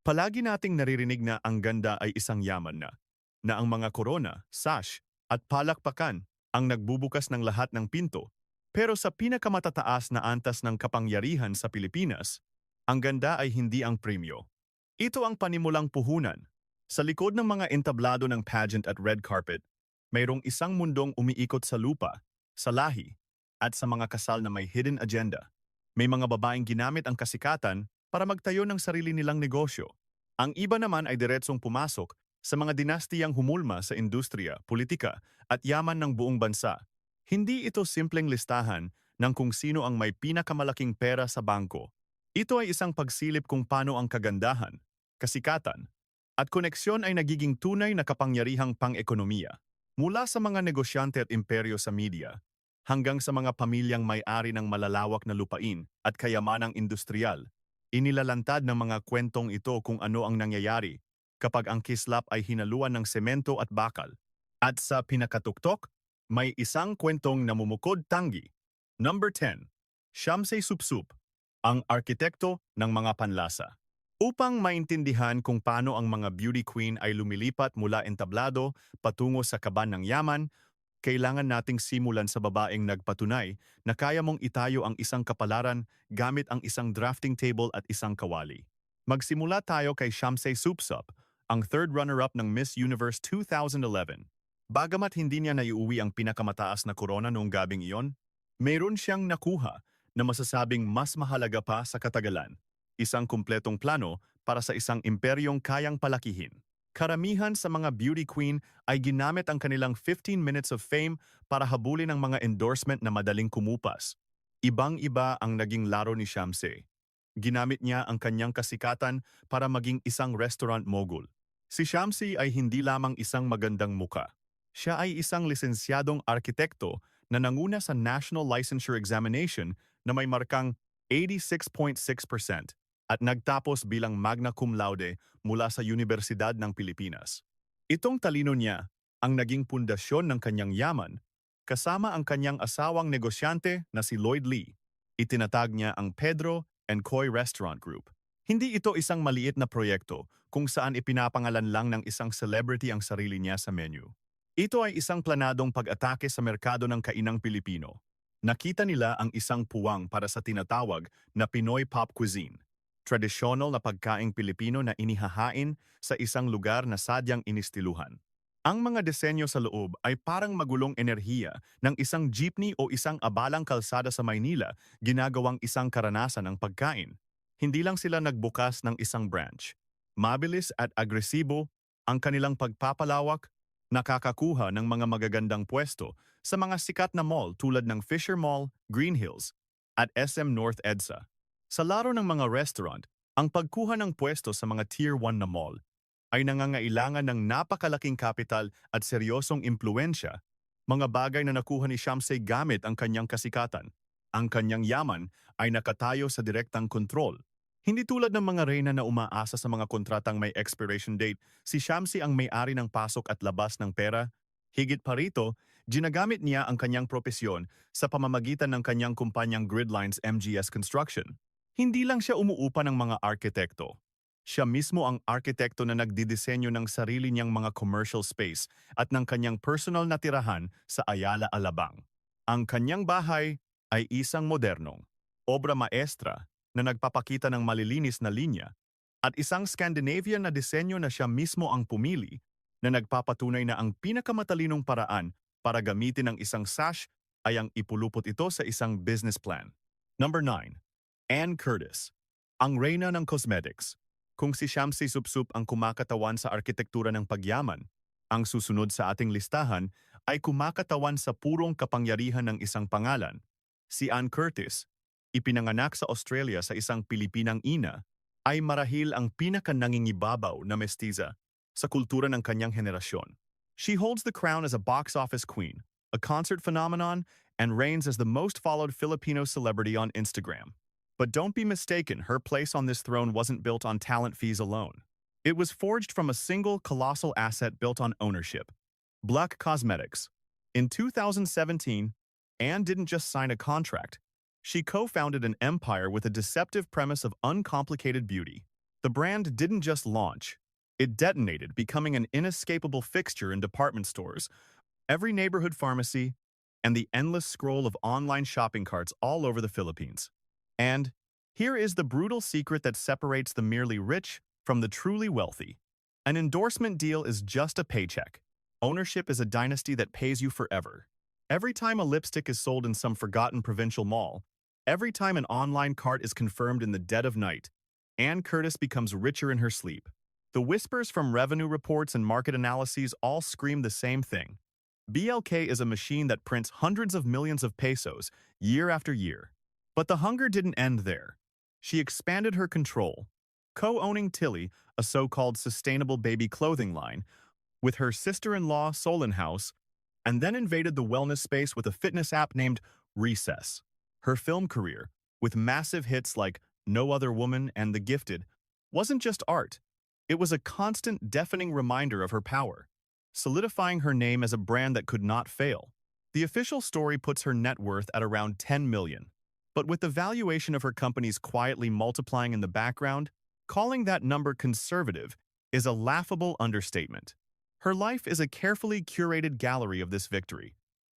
Palagi nating naririnig na ang ganda ay isang yaman na ang mga korona, sash, at palakpakan ang nagbubukas ng lahat ng pinto. Pero sa pinakamatataas na antas ng kapangyarihan sa Pilipinas, ang ganda ay hindi ang premyo. Ito ang panimulang puhunan. Sa likod ng mga entablado ng pageant at red carpet, mayroong isang mundong umiikot sa lupa, sa lahi, at sa mga kasal na may hidden agenda. May mga babaeng ginamit ang kasikatan para magtayo ng sarili nilang negosyo. Ang iba naman ay diretsong pumasok sa mga dinastiyang humulma sa industriya, politika at yaman ng buong bansa. Hindi ito simpleng listahan ng kung sino ang may pinakamalaking pera sa bangko. Ito ay isang pagsilip kung paano ang kagandahan, kasikatan, at koneksyon ay nagiging tunay na kapangyarihang pang-ekonomiya. Mula sa mga negosyante at imperyo sa media, hanggang sa mga pamilyang may-ari ng malalawak na lupain at kayamanang industrial, inilalantad ng mga kwentong ito kung ano ang nangyayari kapag ang kislap ay hinaluan ng semento at bakal. At sa pinakatuktok, may isang kwentong namumukod tanggi. Number 10. Shamsay Supsup, ang arkitekto ng mga panlasa. Upang maintindihan kung paano ang mga beauty queen ay lumilipat mula entablado patungo sa kaban ng yaman, kailangan nating simulan sa babaeng nagpatunay na kaya mong itayo ang isang kapalaran gamit ang isang drafting table at isang kawali. Magsimula tayo kay Shamsay Supsup, ang third runner-up ng Miss Universe 2011. Bagamat hindi niya naiuwi ang pinakamataas na korona noong gabing iyon, mayroon siyang nakuha na masasabing mas mahalaga pa sa katagalan. Isang kumpletong plano para sa isang imperyong kayang palakihin. Karamihan sa mga beauty queen ay ginamit ang kanilang 15 minutes of fame para habulin ang mga endorsement na madaling kumupas. Ibang-iba ang naging laro ni Shamsay. Ginamit niya ang kanyang kasikatan para maging isang restaurant mogul. Si Shamsay ay hindi lamang isang magandang muka. Siya ay isang lisensyadong arkitekto na nanguna sa National Licensure Examination na may markang 86.6% at nagtapos bilang magna cum laude mula sa Universidad ng Pilipinas. Itong talino niya ang naging pundasyon ng kanyang yaman, kasama ang kanyang asawang negosyante na si Lloyd Lee. Itinatag niya ang Pedro and Coy Restaurant Group. Hindi ito isang maliit na proyekto kung saan ipinapangalan lang ng isang celebrity ang sarili niya sa menu. Ito ay isang planadong pag-atake sa merkado ng kainang Pilipino. Nakita nila ang isang puwang para sa tinatawag na Pinoy pop cuisine. Tradisyonal na pagkaing Pilipino na inihahain sa isang lugar na sadyang inistiluhan. Ang mga disenyo sa loob ay parang magulong enerhiya ng isang jeepney o isang abalang kalsada sa Maynila ginagawang isang karanasan ng pagkain. Hindi lang sila nagbukas ng isang branch. Mabilis at agresibo ang kanilang pagpapalawak, nakakakuha ng mga magagandang pwesto sa mga sikat na mall tulad ng Fisher Mall, Green Hills, at SM North EDSA. Sa laro ng mga restaurant, ang pagkuha ng pwesto sa mga Tier 1 na mall ay nangangailangan ng napakalaking kapital at seryosong impluensya, mga bagay na nakuha ni Shamsay gamit ang kanyang kasikatan. Ang kanyang yaman ay nakatayo sa direktang kontrol. Hindi tulad ng mga reyna na umaasa sa mga kontratang may expiration date, si Shamsay ang may-ari ng pasok at labas ng pera. Higit pa rito, ginagamit niya ang kanyang propesyon sa pamamagitan ng kanyang kumpanyang Gridlines MGS Construction. Hindi lang siya umuupa ng mga arkitekto. Siya mismo ang arkitekto na nagdidisenyo ng sarili niyang mga commercial space at ng kanyang personal na tirahan sa Ayala, Alabang. Ang kanyang bahay ay isang modernong obra maestra na nagpapakita ng malilinis na linya at isang Scandinavian na disenyo na siya mismo ang pumili na nagpapatunay na ang pinakamatalinong paraan para gamitin ang isang sash ay ang ipulupot ito sa isang business plan. Number 9. Ann Curtis, ang reyna ng cosmetics. Kung si Shamsay Supsup ang kumakatawan sa arkitektura ng pagyaman, ang susunod sa ating listahan ay kumakatawan sa purong kapangyarihan ng isang pangalan. Si Ann Curtis, ipinanganak sa Australia sa isang Pilipinang ina, ay marahil ang pinakanangingibabaw na mestiza sa kultura ng kanyang henerasyon. She holds the crown as a box office queen, a concert phenomenon, and reigns as the most followed Filipino celebrity on Instagram. But don't be mistaken, her place on this throne wasn't built on talent fees alone. It was forged from a single colossal asset built on ownership: Black Cosmetics. In 2017, Anne didn't just sign a contract. She co-founded an empire with a deceptive premise of uncomplicated beauty. The brand didn't just launch, it detonated, becoming an inescapable fixture in department stores, every neighborhood pharmacy, and the endless scroll of online shopping carts all over the Philippines. And here is the brutal secret that separates the merely rich from the truly wealthy. An endorsement deal is just a paycheck. Ownership is a dynasty that pays you forever. Every time a lipstick is sold in some forgotten provincial mall, every time an online cart is confirmed in the dead of night, Ann Curtis becomes richer in her sleep. The whispers from revenue reports and market analyses all scream the same thing. BLK is a machine that prints hundreds of millions of pesos year after year. But the hunger didn't end there. She expanded her control, co-owning Tilly, a so-called sustainable baby clothing line, with her sister-in-law Solon House, and then invaded the wellness space with a fitness app named RICHEST. Her film career, with massive hits like No Other Woman and The Gifted, wasn't just art. It was a constant, deafening reminder of her power, solidifying her name as a brand that could not fail. The official story puts her net worth at around 10 million. But with the valuation of her companies quietly multiplying in the background, calling that number conservative is a laughable understatement. Her life is a carefully curated gallery of this victory,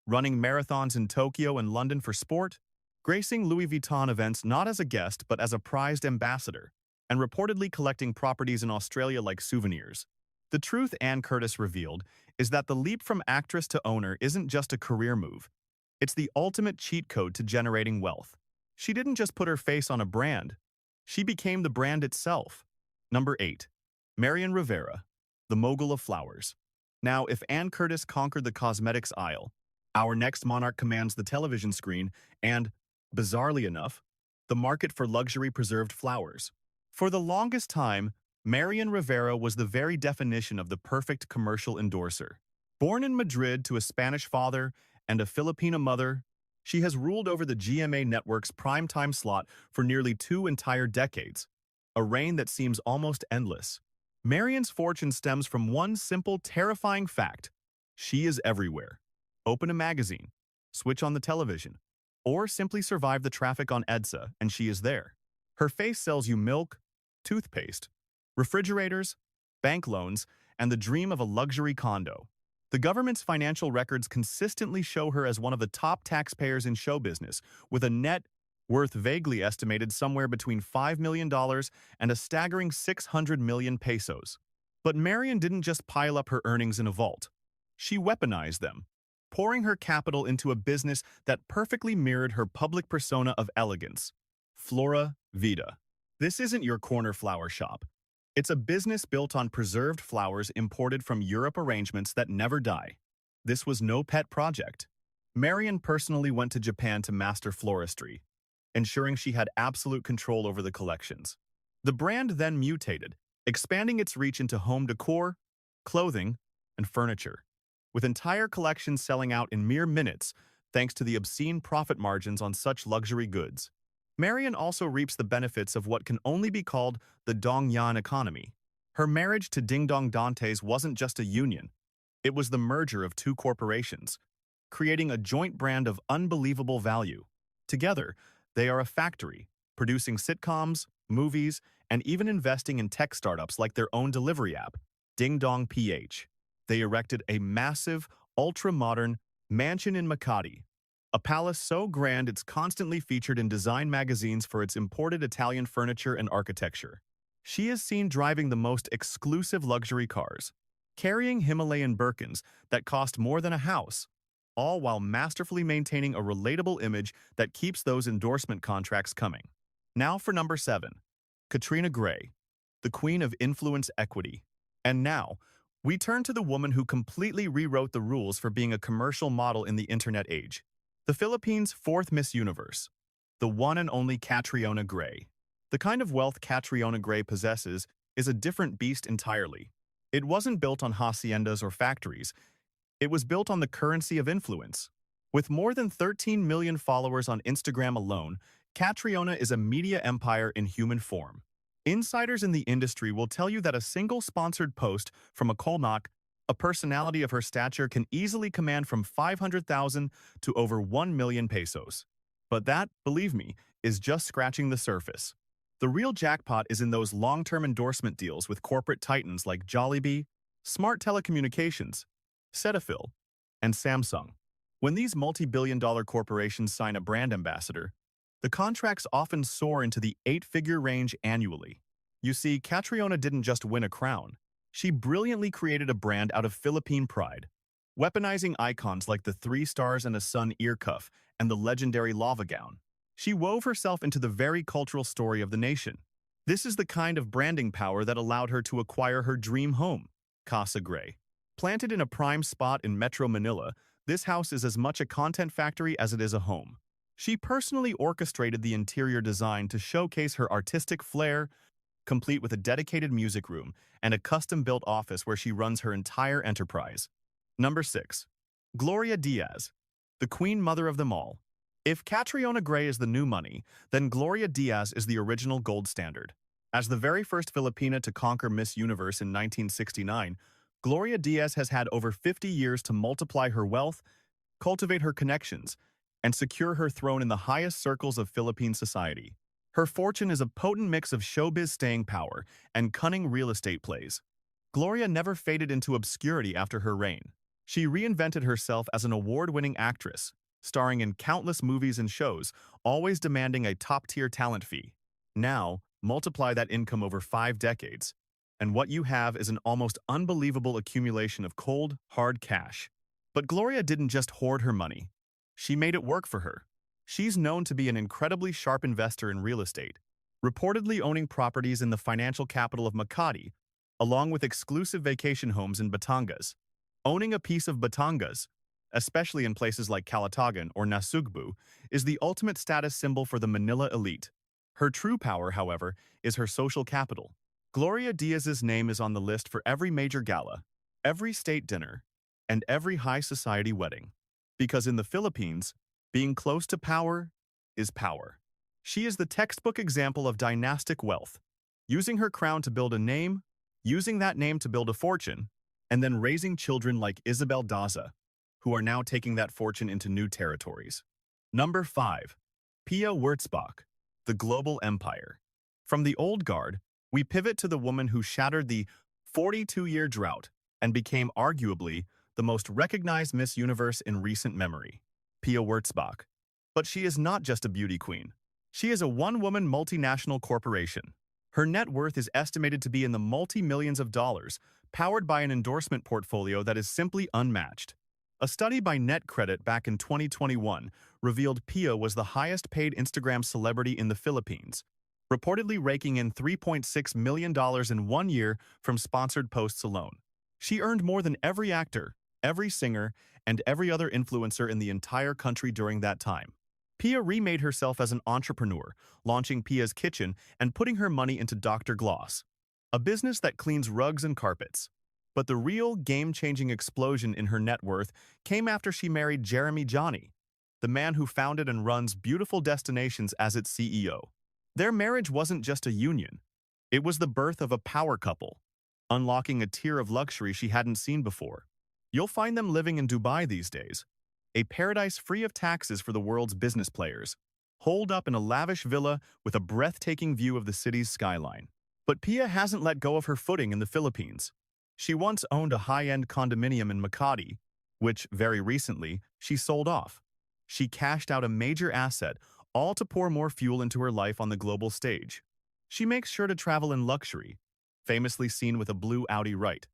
running marathons in Tokyo and London for sport, gracing Louis Vuitton events not as a guest but as a prized ambassador, and reportedly collecting properties in Australia like souvenirs. The truth Ann Curtis revealed is that the leap from actress to owner isn't just a career move. It's the ultimate cheat code to generating wealth. She didn't just put her face on a brand. She became the brand itself. Number 8. Marian Rivera, the mogul of flowers. Now, if Ann Curtis conquered the cosmetics aisle, our next monarch commands the television screen and, bizarrely enough, the market for luxury preserved flowers. For the longest time, Marian Rivera was the very definition of the perfect commercial endorser. Born in Madrid to a Spanish father and a Filipina mother, she has ruled over the GMA network's primetime slot for nearly 2 entire decades, a reign that seems almost endless. Marian's fortune stems from one simple, terrifying fact. She is everywhere. Open a magazine, switch on the television, or simply survive the traffic on EDSA and she is there. Her face sells you milk, toothpaste, refrigerators, bank loans, and the dream of a luxury condo. The government's financial records consistently show her as one of the top taxpayers in show business, with a net worth vaguely estimated somewhere between $5 million and a staggering 600 million pesos. But Marian didn't just pile up her earnings in a vault. She weaponized them, pouring her capital into a business that perfectly mirrored her public persona of elegance. Flora Vida. This isn't your corner flower shop. It's a business built on preserved flowers imported from Europe, arrangements that never die. This was no pet project. Marian personally went to Japan to master floristry, ensuring she had absolute control over the collections. The brand then mutated, expanding its reach into home decor, clothing, and furniture, with entire collections selling out in mere minutes thanks to the obscene profit margins on such luxury goods. Marian also reaps the benefits of what can only be called the Dongyan economy. Her marriage to Ding Dong Dantes wasn't just a union. It was the merger of two corporations, creating a joint brand of unbelievable value. Together, they are a factory, producing sitcoms, movies, and even investing in tech startups like their own delivery app, Ding Dong PH. They erected a massive, ultra-modern mansion in Makati, a palace so grand it's constantly featured in design magazines for its imported Italian furniture and architecture. She is seen driving the most exclusive luxury cars, carrying Himalayan Birkins that cost more than a house, all while masterfully maintaining a relatable image that keeps those endorsement contracts coming. Now for number 7, Katrina Gray, the queen of influence equity. And now, we turn to the woman who completely rewrote the rules for being a commercial model in the internet age. The Philippines' 4th Miss Universe, the one and only Catriona Gray. The kind of wealth Catriona Gray possesses is a different beast entirely. It wasn't built on haciendas or factories. It was built on the currency of influence. With more than 13 million followers on Instagram alone, Catriona is a media empire in human form. Insiders in the industry will tell you that a single sponsored post from a Kolnak, a personality of her stature, can easily command from 500,000 to over 1 million pesos. But that, believe me, is just scratching the surface. The real jackpot is in those long-term endorsement deals with corporate titans like Jollibee, Smart Telecommunications, Cetaphil, and Samsung. When these multi-billion-dollar corporations sign a brand ambassador, the contracts often soar into the eight-figure range annually. You see, Catriona didn't just win a crown. She brilliantly created a brand out of Philippine pride, weaponizing icons like the 3 stars and a sun ear cuff and the legendary lava gown. She wove herself into the very cultural story of the nation. This is the kind of branding power that allowed her to acquire her dream home, Casa Grey. Planted in a prime spot in Metro Manila, this house is as much a content factory as it is a home. She personally orchestrated the interior design to showcase her artistic flair, complete with a dedicated music room and a custom-built office where she runs her entire enterprise. Number 6. Gloria Diaz, the queen mother of them all. If Catriona Gray is the new money, then Gloria Diaz is the original gold standard. As the very first Filipina to conquer Miss Universe in 1969, Gloria Diaz has had over 50 years to multiply her wealth, cultivate her connections, and secure her throne in the highest circles of Philippine society. Her fortune is a potent mix of showbiz staying power and cunning real estate plays. Gloria never faded into obscurity after her reign. She reinvented herself as an award-winning actress, starring in countless movies and shows, always demanding a top-tier talent fee. Now, multiply that income over 5 decades, and what you have is an almost unbelievable accumulation of cold, hard cash. But Gloria didn't just hoard her money. She made it work for her. She's known to be an incredibly sharp investor in real estate, reportedly owning properties in the financial capital of Makati, along with exclusive vacation homes in Batangas. Owning a piece of Batangas, especially in places like Calatagan or Nasugbu, is the ultimate status symbol for the Manila elite. Her true power, however, is her social capital. Gloria Diaz's name is on the list for every major gala, every state dinner, and every high society wedding. Because in the Philippines, being close to power is power. She is the textbook example of dynastic wealth, using her crown to build a name, using that name to build a fortune, and then raising children like Isabel Daza, who are now taking that fortune into new territories. Number 5. Pia Wurtzbach, the global empire. From the old guard, we pivot to the woman who shattered the 42-year drought and became arguably the most recognized Miss Universe in recent memory, Pia Wurtzbach. But she is not just a beauty queen. She is a one-woman multinational corporation. Her net worth is estimated to be in the multi-millions of dollars, powered by an endorsement portfolio that is simply unmatched. A study by NetCredit back in 2021 revealed Pia was the highest-paid Instagram celebrity in the Philippines, reportedly raking in $3.6 million in 1 year from sponsored posts alone. She earned more than every actor, every singer, and every other influencer in the entire country during that time. Pia remade herself as an entrepreneur, launching Pia's Kitchen and putting her money into Dr. Gloss, a business that cleans rugs and carpets. But the real game-changing explosion in her net worth came after she married Jeremy Johnny, the man who founded and runs Beautiful Destinations as its CEO. Their marriage wasn't just a union. It was the birth of a power couple, unlocking a tier of luxury she hadn't seen before. You'll find them living in Dubai these days, a paradise free of taxes for the world's business players, holed up in a lavish villa with a breathtaking view of the city's skyline. But Pia hasn't let go of her footing in the Philippines. She once owned a high-end condominium in Makati, which, very recently, she sold off. She cashed out a major asset, all to pour more fuel into her life on the global stage. She makes sure to travel in luxury, famously seen with a blue Audi Right,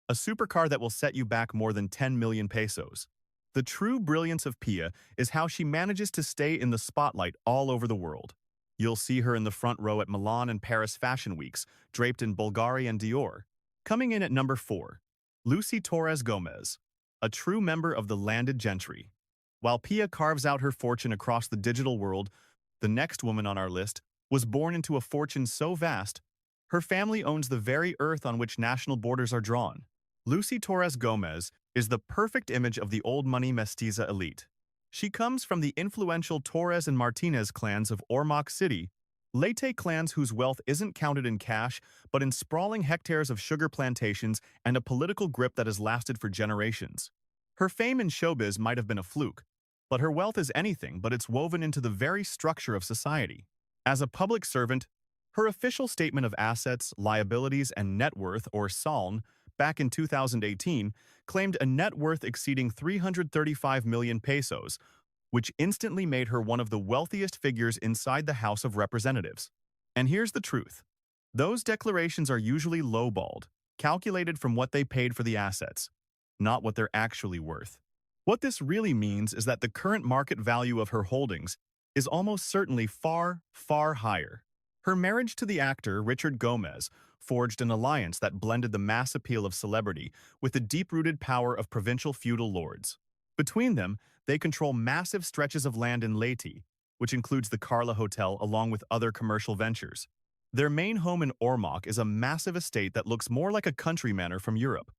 a supercar that will set you back more than 10 million pesos. The true brilliance of Pia is how she manages to stay in the spotlight all over the world. You'll see her in the front row at Milan and Paris Fashion Weeks, draped in Bulgari and Dior. Coming in at number 4, Lucy Torres Gomez, a true member of the landed gentry. While Pia carves out her fortune across the digital world, the next woman on our list was born into a fortune so vast, her family owns the very earth on which national borders are drawn. Lucy Torres Gomez is the perfect image of the old money mestiza elite. She comes from the influential Torres and Martinez clans of Ormoc City, Leyte clans whose wealth isn't counted in cash, but in sprawling hectares of sugar plantations and a political grip that has lasted for generations. Her fame in showbiz might have been a fluke, but her wealth is anything but it's woven into the very structure of society. As a public servant, Her official statement of assets, liabilities, and net worth, or SALN, back in 2018, claimed a net worth exceeding 335 million pesos, which instantly made her one of the wealthiest figures inside the House of Representatives. And here's the truth. Those declarations are usually lowballed, calculated from what they paid for the assets, not what they're actually worth. What this really means is that the current market value of her holdings is almost certainly far, far higher. Her marriage to the actor Richard Gomez forged an alliance that blended the mass appeal of celebrity with the deep-rooted power of provincial feudal lords. Between them, they control massive stretches of land in Leyte, which includes the Carla Hotel along with other commercial ventures. Their main home in Ormoc is a massive estate that looks more like a country manor from Europe,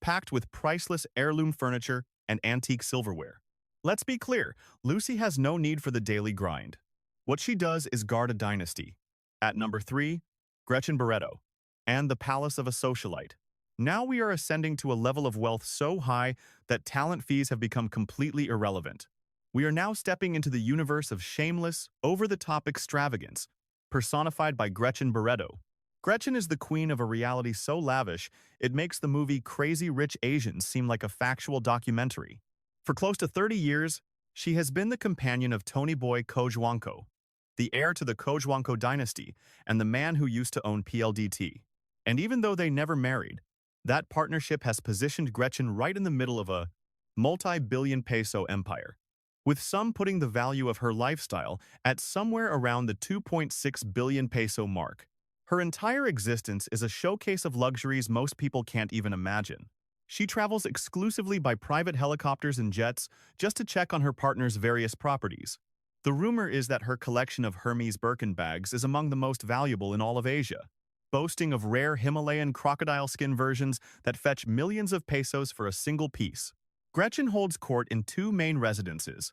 packed with priceless heirloom furniture and antique silverware. Let's be clear, Lucy has no need for the daily grind. What she does is guard a dynasty. At number 3, Gretchen Barreto, and the palace of a socialite. Now we are ascending to a level of wealth so high that talent fees have become completely irrelevant. We are now stepping into the universe of shameless, over-the-top extravagance, personified by Gretchen Barreto. Gretchen is the queen of a reality so lavish, it makes the movie Crazy Rich Asians seem like a factual documentary. For close to 30 years, she has been the companion of Tony Boy Cojuangco, the heir to the Cojuangco dynasty and the man who used to own PLDT. And even though they never married, that partnership has positioned Gretchen right in the middle of a multi-billion peso empire, with some putting the value of her lifestyle at somewhere around the 2.6 billion peso mark. Her entire existence is a showcase of luxuries most people can't even imagine. She travels exclusively by private helicopters and jets just to check on her partner's various properties. The rumor is that her collection of Hermes Birkin bags is among the most valuable in all of Asia, boasting of rare Himalayan crocodile skin versions that fetch millions of pesos for a single piece. Gretchen holds court in 2 main residences,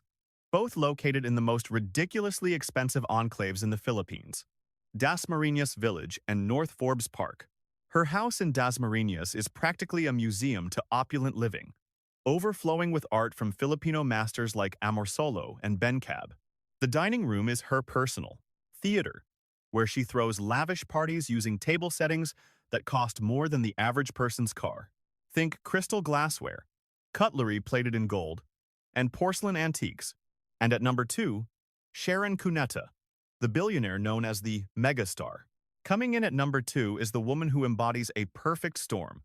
both located in the most ridiculously expensive enclaves in the Philippines, Dasmariñas Village and North Forbes Park. Her house in Dasmariñas is practically a museum to opulent living, overflowing with art from Filipino masters like Amorsolo and Bencab. The dining room is her personal theater, where she throws lavish parties using table settings that cost more than the average person's car. Think crystal glassware, cutlery plated in gold, and porcelain antiques. And at number 2, Sharon Cuneta, the billionaire known as the megastar. Coming in at number 2 is the woman who embodies a perfect storm,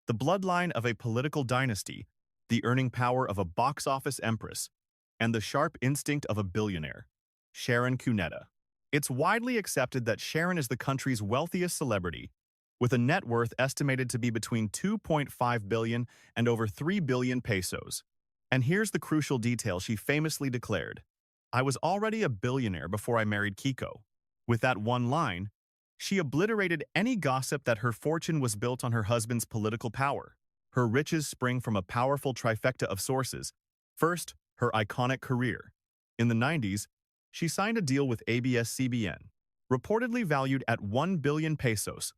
the bloodline of a political dynasty, the earning power of a box office empress, and the sharp instinct of a billionaire, Sharon Cuneta. It's widely accepted that Sharon is the country's wealthiest celebrity, with a net worth estimated to be between 2.5 billion and over 3 billion pesos. And here's the crucial detail she famously declared: "I was already a billionaire before I married Kiko." With that one line, she obliterated any gossip that her fortune was built on her husband's political power. Her riches spring from a powerful trifecta of sources. First, her iconic career. In the 90s, she signed a deal with ABS-CBN, reportedly valued at 1 billion pesos,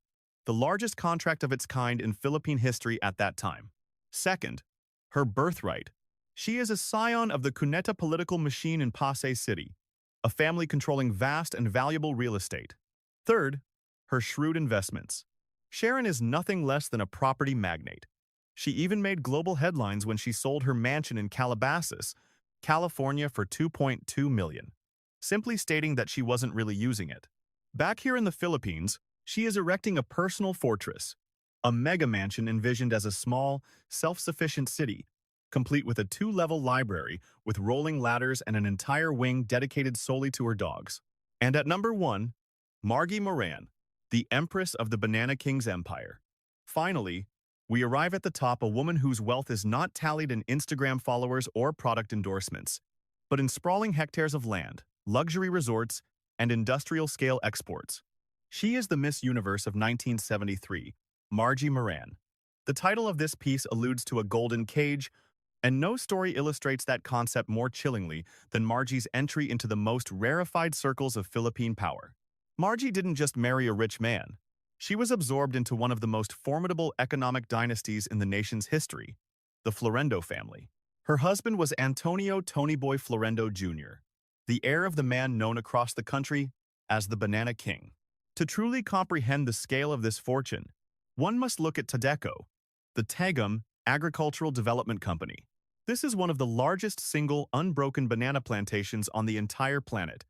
the largest contract of its kind in Philippine history at that time. Second, her birthright. She is a scion of the Cuneta political machine in Pasay City, a family controlling vast and valuable real estate. Third, her shrewd investments. Sharon is nothing less than a property magnate. She even made global headlines when she sold her mansion in Calabasas, California for 2.2 million, simply stating that she wasn't really using it. Back here in the Philippines, she is erecting a personal fortress, a mega mansion envisioned as a small, self-sufficient city, complete with a 2-level library with rolling ladders and an entire wing dedicated solely to her dogs. And at number 1, Margie Moran, the Empress of the Banana King's empire. Finally, we arrive at the top, a woman whose wealth is not tallied in Instagram followers or product endorsements, but in sprawling hectares of land, luxury resorts, and industrial-scale exports. She is the Miss Universe of 1973, Margie Moran. The title of this piece alludes to a golden cage, and no story illustrates that concept more chillingly than Margie's entry into the most rarefied circles of Philippine power. Margie didn't just marry a rich man. She was absorbed into one of the most formidable economic dynasties in the nation's history, the Florendo family. Her husband was Antonio Tonyboy Florendo Jr., the heir of the man known across the country as the Banana King. To truly comprehend the scale of this fortune, one must look at Tadeco, the Tagum Agricultural Development Company. This is one of the largest single unbroken banana plantations on the entire planet,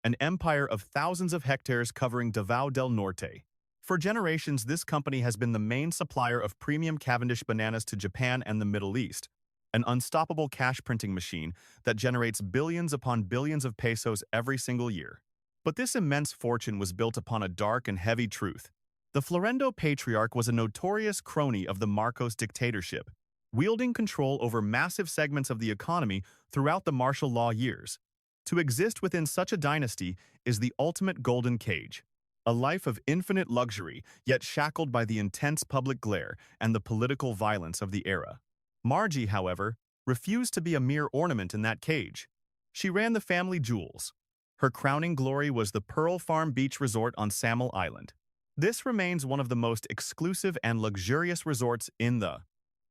an empire of thousands of hectares covering Davao del Norte. For generations, this company has been the main supplier of premium Cavendish bananas to Japan and the Middle East, an unstoppable cash printing machine that generates billions upon billions of pesos every single year. But this immense fortune was built upon a dark and heavy truth. The Florendo patriarch was a notorious crony of the Marcos dictatorship, wielding control over massive segments of the economy throughout the martial law years. To exist within such a dynasty is the ultimate golden cage, a life of infinite luxury, yet shackled by the intense public glare and the political violence of the era. Margie, however, refused to be a mere ornament in that cage. She ran the family jewels. Her crowning glory was the Pearl Farm Beach Resort on Samil Island. This remains one of the most exclusive and luxurious resorts in the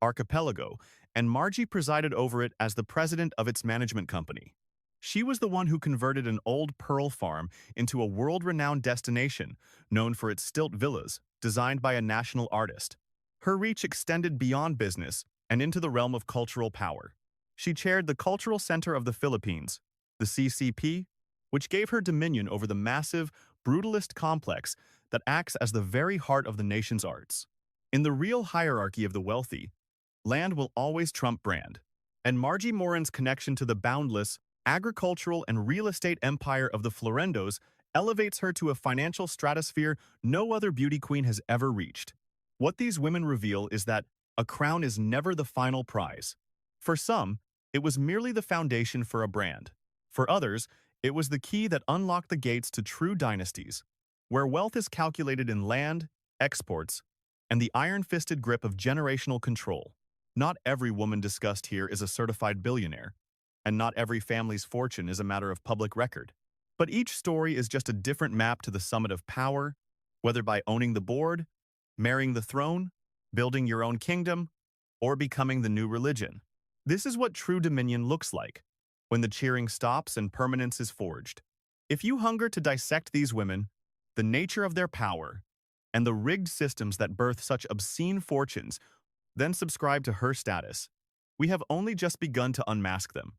archipelago, and Margie presided over it as the president of its management company. She was the one who converted an old pearl farm into a world-renowned destination, known for its stilt villas, designed by a national artist. Her reach extended beyond business and into the realm of cultural power. She chaired the Cultural Center of the Philippines, the CCP, which gave her dominion over the massive, brutalist complex that acts as the very heart of the nation's arts. In the real hierarchy of the wealthy, land will always trump brand, and Margie Morin's connection to the boundless, agricultural and real estate empire of the Florendos elevates her to a financial stratosphere no other beauty queen has ever reached. What these women reveal is that a crown is never the final prize. For some, it was merely the foundation for a brand. For others, it was the key that unlocked the gates to true dynasties, where wealth is calculated in land, exports, and the iron-fisted grip of generational control. Not every woman discussed here is a certified billionaire, and not every family's fortune is a matter of public record. But each story is just a different map to the summit of power, whether by owning the board, marrying the throne, building your own kingdom, or becoming the new religion. This is what true dominion looks like, when the cheering stops and permanence is forged. If you hunger to dissect these women, the nature of their power, and the rigged systems that birth such obscene fortunes, then subscribe to Her Status. We have only just begun to unmask them.